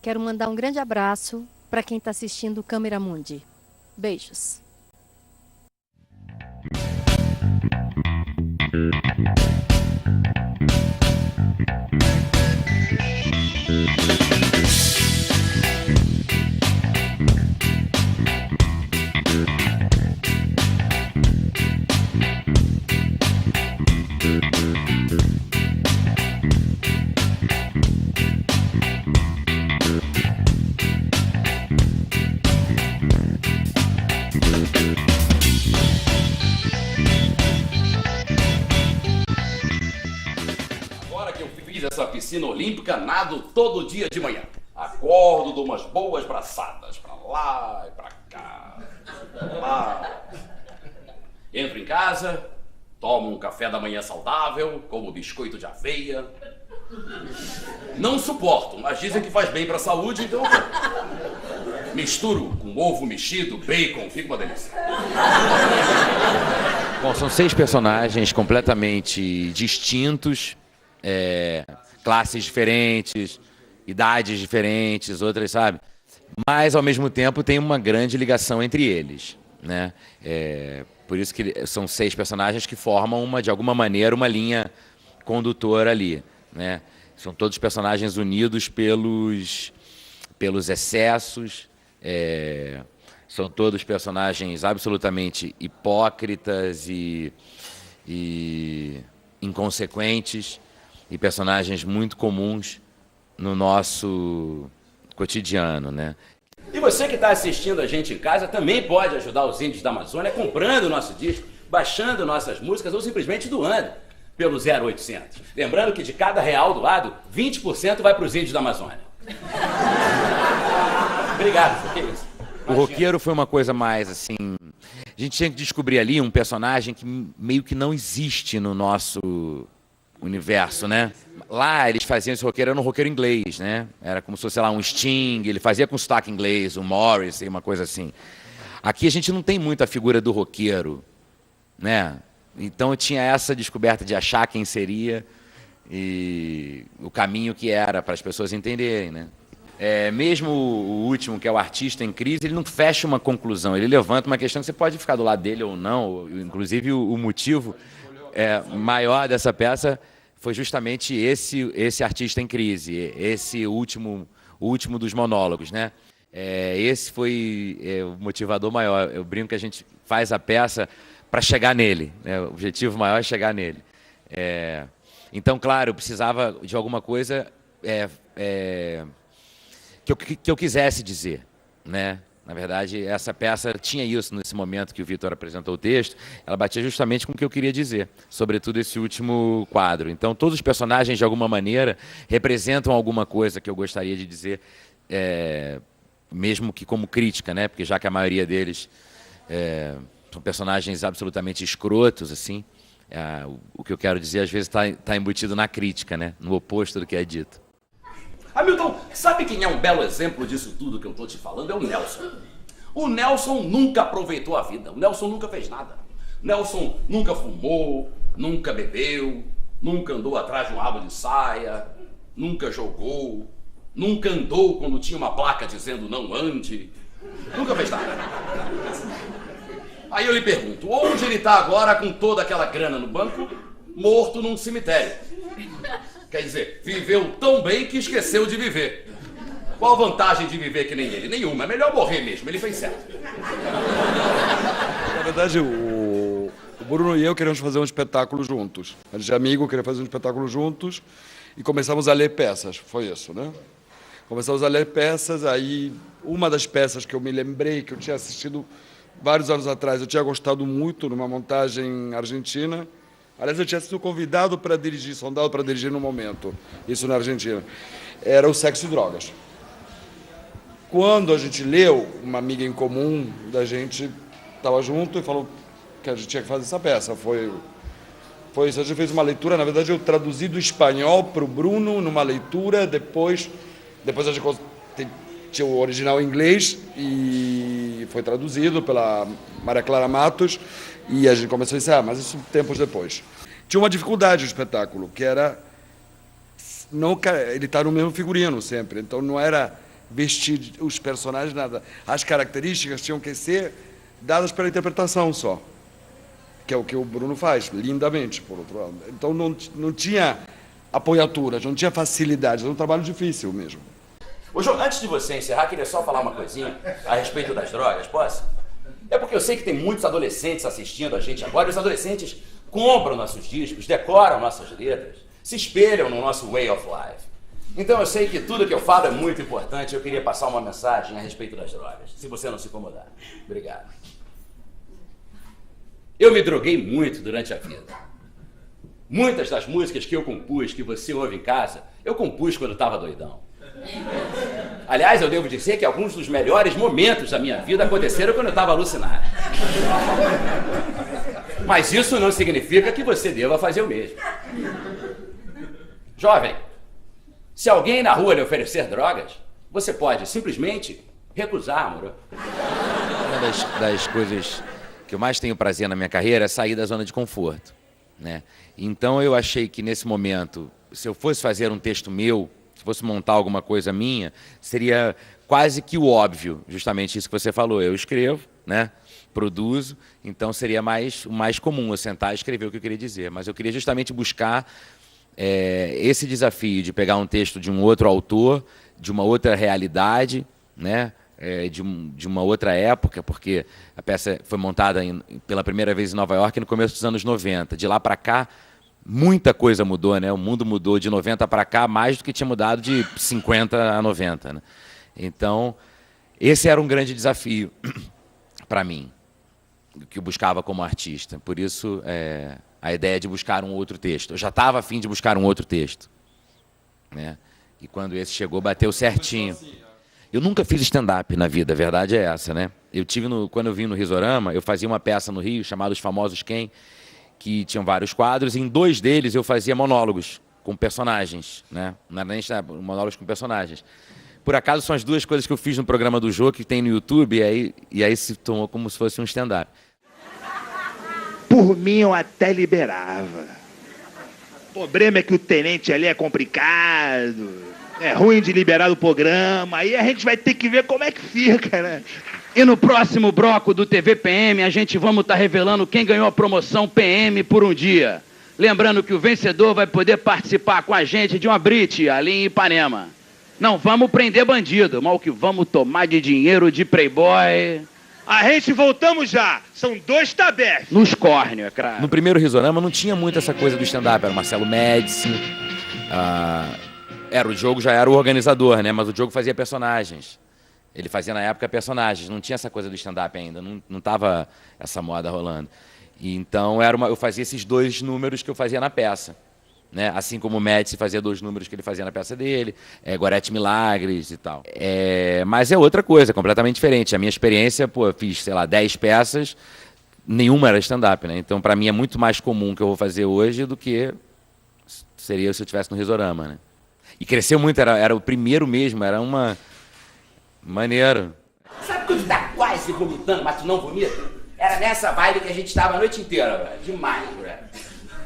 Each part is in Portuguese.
quero mandar um grande abraço para quem está assistindo o Câmera Mundi. Beijos. Essa piscina olímpica, nado todo dia de manhã. Acordo, dou umas boas braçadas pra lá e pra cá, pra lá. Entro em casa, tomo um café da manhã saudável, como biscoito de aveia. Não suporto, mas dizem que faz bem pra saúde, então misturo com ovo mexido, bacon, fica uma delícia. Bom, são 6 personagens completamente distintos. Classes diferentes, idades diferentes, outras, sabe? Mas, ao mesmo tempo, tem uma grande ligação entre eles, né? Por isso que são 6 personagens que formam, de alguma maneira, uma linha condutora ali, né? São todos personagens unidos pelos excessos, são todos personagens absolutamente hipócritas e inconsequentes, e personagens muito comuns no nosso cotidiano, né? E você que está assistindo a gente em casa também pode ajudar os índios da Amazônia comprando o nosso disco, baixando nossas músicas ou simplesmente doando pelo 0800. Lembrando que de cada real doado, 20% vai para os índios da Amazônia. Obrigado, que isso? O roqueiro foi uma coisa mais assim... A gente tinha que descobrir ali um personagem que meio que não existe no nosso universo, né? Lá eles faziam esse roqueiro, era um roqueiro inglês, né? Era como se fosse, sei lá, um Sting, ele fazia com sotaque inglês, um Morrissey, uma coisa assim. Aqui a gente não tem muito a figura do roqueiro, né? Então eu tinha essa descoberta de achar quem seria e o caminho que era para as pessoas entenderem, né? Mesmo o último, que é o Artista em Crise, ele não fecha uma conclusão, ele levanta uma questão que você pode ficar do lado dele ou não, inclusive o motivo maior dessa peça foi justamente esse Artista em Crise, esse último dos monólogos, né? Esse foi o motivador maior. Eu brinco que a gente faz a peça para chegar nele, né? O objetivo maior é chegar nele. Então, claro, eu precisava de alguma coisa que eu quisesse dizer, né? Na verdade, essa peça tinha isso nesse momento que o Vitor apresentou o texto, ela batia justamente com o que eu queria dizer, sobretudo esse último quadro. Então, todos os personagens, de alguma maneira, representam alguma coisa que eu gostaria de dizer, mesmo que como crítica, né? Porque já que a maioria deles são personagens absolutamente escrotos, assim, o que eu quero dizer, às vezes, está embutido na crítica, né? No oposto do que é dito. Hamilton, sabe quem é um belo exemplo disso tudo que eu tô te falando? É o Nelson. O Nelson nunca aproveitou a vida. O Nelson nunca fez nada. O Nelson nunca fumou, nunca bebeu, nunca andou atrás de um rabo de saia, nunca jogou, nunca andou quando tinha uma placa dizendo não ande. Nunca fez nada. Aí eu lhe pergunto, onde ele tá agora com toda aquela grana no banco? Morto num cemitério. Quer dizer, viveu tão bem que esqueceu de viver. Qual a vantagem de viver que nem ele? Nenhuma, é melhor morrer mesmo, ele fez certo. Na verdade, o Bruno e eu queríamos fazer um espetáculo juntos. A gente é amigo, queria fazer um espetáculo juntos e começamos a ler peças, foi isso, né? Começamos a ler peças, aí uma das peças que eu me lembrei, que eu tinha assistido vários anos atrás, eu tinha gostado muito numa montagem argentina. Aliás, eu tinha sido convidado para dirigir, sondado para dirigir no momento, isso na Argentina. Era o Sexo e Drogas. Quando a gente leu, uma amiga em comum da gente estava junto e falou que a gente tinha que fazer essa peça. Foi isso, a gente fez uma leitura, na verdade eu traduzi do espanhol para o Bruno numa leitura, depois a gente tinha o original em inglês e foi traduzido pela Maria Clara Matos. E a gente começou a ensaiar, mas isso tempos depois. Tinha uma dificuldade no espetáculo, que era... ele está no mesmo figurino sempre, então não era vestir os personagens, nada. As características tinham que ser dadas pela interpretação só, que é o que o Bruno faz, lindamente, por outro lado. Então não tinha apoiaturas, não tinha facilidades, era um trabalho difícil mesmo. Ô, João, antes de você encerrar, queria só falar uma coisinha a respeito das drogas, posso? É porque eu sei que tem muitos adolescentes assistindo a gente agora, e os adolescentes compram nossos discos, decoram nossas letras, se espelham no nosso way of life. Então eu sei que tudo que eu falo é muito importante, eu queria passar uma mensagem a respeito das drogas, se você não se incomodar. Obrigado. Eu me droguei muito durante a vida. Muitas das músicas que eu compus, que você ouve em casa, eu compus quando estava doidão. Aliás, eu devo dizer que alguns dos melhores momentos da minha vida aconteceram quando eu estava alucinado. Mas isso não significa que você deva fazer o mesmo. Jovem, se alguém na rua lhe oferecer drogas, você pode simplesmente recusar, amor. Uma das coisas que eu mais tenho prazer na minha carreira é sair da zona de conforto, né? Então eu achei que nesse momento, se eu fosse fazer um texto meu, se fosse montar alguma coisa minha, seria quase que o óbvio, justamente isso que você falou. Eu escrevo, né? Produzo, então seria o mais comum eu sentar e escrever o que eu queria dizer. Mas eu queria justamente buscar esse desafio de pegar um texto de um outro autor, de uma outra realidade, né? De uma outra época, porque a peça foi montada pela primeira vez em Nova York no começo dos anos 90. De lá para cá, muita coisa mudou, né? O mundo mudou de 90 para cá mais do que tinha mudado de 50 a 90. Né? Então, esse era um grande desafio para mim, que eu buscava como artista. Por isso, a ideia de buscar um outro texto. Eu já estava a fim de buscar um outro texto. Né? E quando esse chegou, bateu certinho. Eu nunca fiz stand-up na vida, a verdade é essa, né? Quando eu vim no Risorama, eu fazia uma peça no Rio, chamada Os Famosos Quem, que tinham vários quadros, e em 2 deles eu fazia monólogos com personagens, né? Não era nem monólogos com personagens. Por acaso são as 2 coisas que eu fiz no programa do Jô, que tem no YouTube, e aí se tomou como se fosse um stand-up. Por mim eu até liberava. O problema é que o tenente ali é complicado, é ruim de liberar o programa, aí a gente vai ter que ver como é que fica, né? E no próximo bloco do TV PM, a gente vamos estar revelando quem ganhou a promoção PM por um dia. Lembrando que o vencedor vai poder participar com a gente de uma brite ali em Ipanema. Não vamos prender bandido, mas o que vamos tomar de dinheiro de playboy... A gente voltamos já, são 2 tabefes. Nos córneos, é claro. No primeiro Risorama não tinha muito essa coisa do stand-up, era o Marcelo Médici, o Diogo já era o organizador, né? Mas o Diogo fazia personagens. Ele fazia na época personagens, não tinha essa coisa do stand-up ainda, não estava essa moda rolando. E então eu fazia esses 2 números que eu fazia na peça. Né? Assim como o Médici fazia 2 números que ele fazia na peça dele, Gorete Milagres e tal. Mas é outra coisa, completamente diferente. A minha experiência, eu fiz, 10 peças, nenhuma era stand-up, né? Então, para mim, é muito mais comum o que eu vou fazer hoje do que seria se eu estivesse no Risorama, né? E cresceu muito, era o primeiro mesmo, era uma... Maneiro. Sabe quando tá quase vomitando, mas tu não vomita? Era nessa vibe que a gente estava a noite inteira, velho. Demais, velho.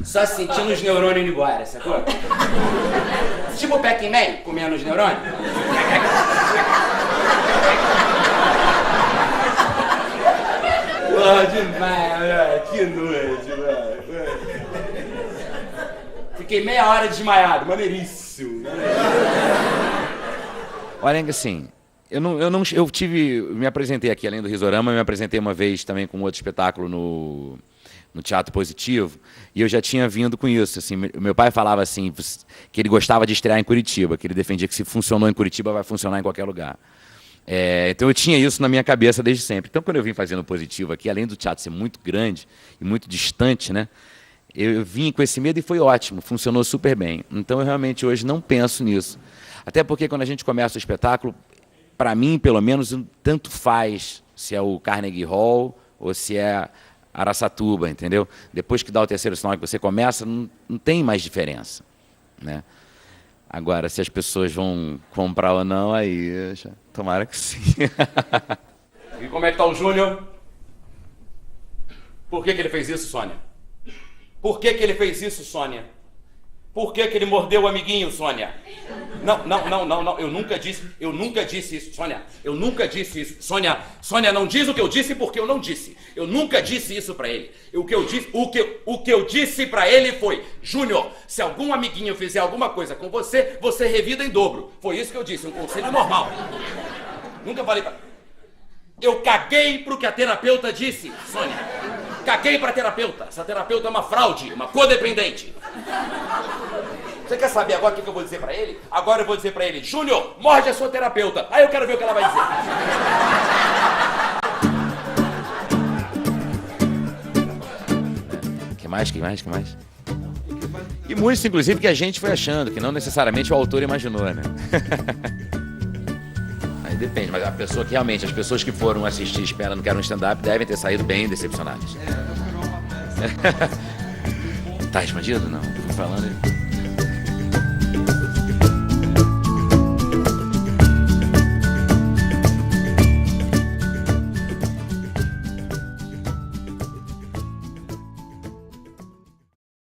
Só sentindo os neurônios indo embora, sacou? Tipo o Pac-Man comendo os neurônios. Demais, velho. Que noite, velho. Fiquei meia hora desmaiado, maneiríssimo. Olha, assim, eu me apresentei aqui, além do Risorama, eu me apresentei uma vez também com outro espetáculo no Teatro Positivo, e eu já tinha vindo com isso, assim, meu pai falava assim, que ele gostava de estrear em Curitiba, que ele defendia que se funcionou em Curitiba, vai funcionar em qualquer lugar. Então eu tinha isso na minha cabeça desde sempre. Então quando eu vim fazendo Positivo aqui, além do teatro ser muito grande e muito distante, né, eu vim com esse medo e foi ótimo, funcionou super bem. Então eu realmente hoje não penso nisso. Até porque quando a gente começa o espetáculo, para mim, pelo menos, tanto faz se é o Carnegie Hall ou se é Araçatuba, entendeu? Depois que dá o 3º sinal que você começa, não tem mais diferença, né? Agora, se as pessoas vão comprar ou não, aí tomara que sim. E como é que tá o Júnior? Por que ele fez isso, Sônia? Por que ele fez isso, Sônia? Por que ele mordeu o amiguinho, Sônia? Não, eu nunca disse isso, Sônia. Eu nunca disse isso. Sônia, não diz o que eu disse porque eu não disse. Eu nunca disse isso pra ele. O que eu disse pra ele foi: Júnior, se algum amiguinho fizer alguma coisa com você, você revida em dobro. Foi isso que eu disse, um conselho normal. Nunca falei pra... Eu caguei pro que a terapeuta disse, Sônia. Caguei pra terapeuta. Essa terapeuta é uma fraude, uma codependente. Você quer saber agora o que eu vou dizer pra ele? Agora eu vou dizer pra ele: Júnior, morde a sua terapeuta. Aí eu quero ver o que ela vai dizer. Que mais? E muitos, inclusive, que a gente foi achando, que não necessariamente o autor imaginou, né? Aí depende, mas a pessoa que realmente, as pessoas que foram assistir esperando que era um stand-up devem ter saído bem decepcionadas. Tá expandido? Não, tô falando...